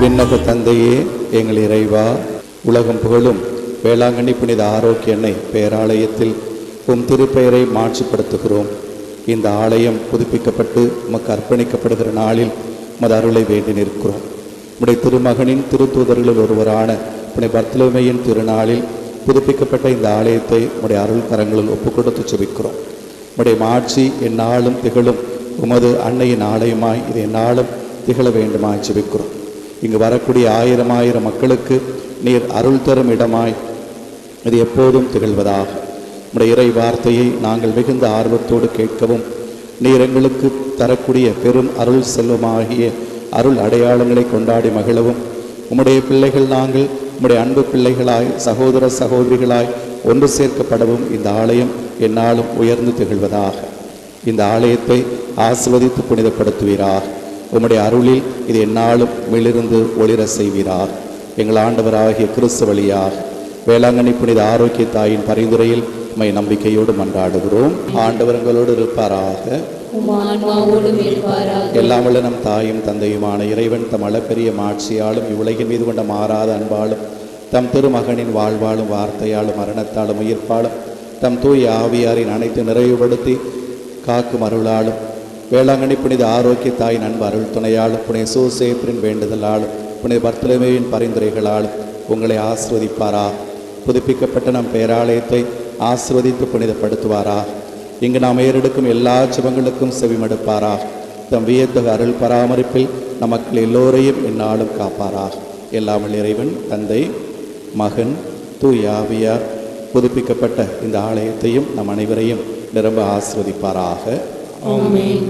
விண்ணக தந்தையே, எங்கள் இறைவா, உலகம் புகழும் வேளாங்கண்ணி புனித ஆரோக்கிய அன்னை பேராலயத்தில் உம் திருப்பெயரை மாட்சிப்படுத்துகிறோம். இந்த ஆலயம் புதுப்பிக்கப்பட்டு உமக்கு அர்ப்பணிக்கப்படுகிற நாளில் உமது அருளை வேண்டி நிற்கிறோம். உம்முடைய திருமகனின் திருத்தூதர்களில் ஒருவரான புனித பர்த்தலோமேயின் திருநாளில் புதுப்பிக்கப்பட்ட இந்த ஆலயத்தை உம்முடைய அருள் கரங்களில் ஒப்புக் கொடுத்து செபிக்கிறோம். உம்முடைய மாட்சி எந்நாளும் திகழும் உமது அன்னையின் ஆலயமாய் இது எந்நாளும் திகழ வேண்டுமாய் செபிக்கிறோம். இங்கு வரக்கூடிய ஆயிரம் ஆயிரம் மக்களுக்கு நீர் அருள் தரும் இடமாய் இது எப்போதும் திகழ்வதாக. உம்முடைய இறை வார்த்தையை நாங்கள் மிகுந்த ஆர்வத்தோடு கேட்கவும், நீர் எங்களுக்கு தரக்கூடிய பெரும் அருள் செல்வமாகிய அருள் அடையாளங்களை கொண்டாடி மகிழவும், உம்முடைய பிள்ளைகள் நாங்கள் உம்முடைய அன்பு பிள்ளைகளாய் சகோதர சகோதரிகளாய் ஒன்று சேர்க்கப்படவும் இந்த ஆலயம் எந்நாளும் உயர்ந்து திகழ்வதாக. இந்த ஆலயத்தை ஆசிர்வதித்து புனிதப்படுத்துவீராக. உம்முடைய அருளில் இது எந்நாளும் மேலிருந்து ஒளிர செய்வீராக. எங்கள் ஆண்டவராகிய கிறிஸ்து வழியாக வேளாங்கண்ணி புனித ஆரோக்கிய தாயின் பரிந்துரையில் உம்மை நம்பிக்கையோடு மன்றாடுகிறோம். ஆண்டவர்களோடு இருப்பாராக. எல்லாம் வல்ல நம் தாயும் தந்தையுமான இறைவன் தம் அளப்பெரிய மாட்சியாலும் இவ்வுலகின் மீது கொண்ட மாறாத அன்பாலும் தம் திருமகனின் வாழ்வாலும் வார்த்தையாலும் மரணத்தாலும் உயிர்ப்பாலும் தம் தூய் ஆவியாரின் அனைத்து நிறைவுபடுத்தி காக்கும் அருளாலும் வேளாங்கண்ணி புனித ஆரோக்கிய தாயின் அன்பு அருள் துணையாலும் புனித சூசேப்பின் வேண்டுதலாலும் புனித பர்த்தலோமேயின் பரிந்துரைகளாலும் உங்களை ஆசிர்வதிப்பாராக. புதுப்பிக்கப்பட்ட நம் பேராலயத்தை ஆசிர்வதித்து புனிதப்படுத்துவாராக. இங்கு நாம் ஏறெடுக்கும் எல்லா ஜெபங்களுக்கும் செவிமடுப்பாராக. தம் வியத்தகு அருள் பராமரிப்பில் நம் மக்கள் எல்லோரையும் எந்நாளும் காப்பாராக. எல்லாம் வல்ல இறைவன் தந்தை, மகன், தூய் ஆவியார் புதுப்பிக்கப்பட்ட இந்த ஆலயத்தையும் நம் அனைவரையும் நிரம்ப ஆசிர்வதிப்பாராக. ஆமென்.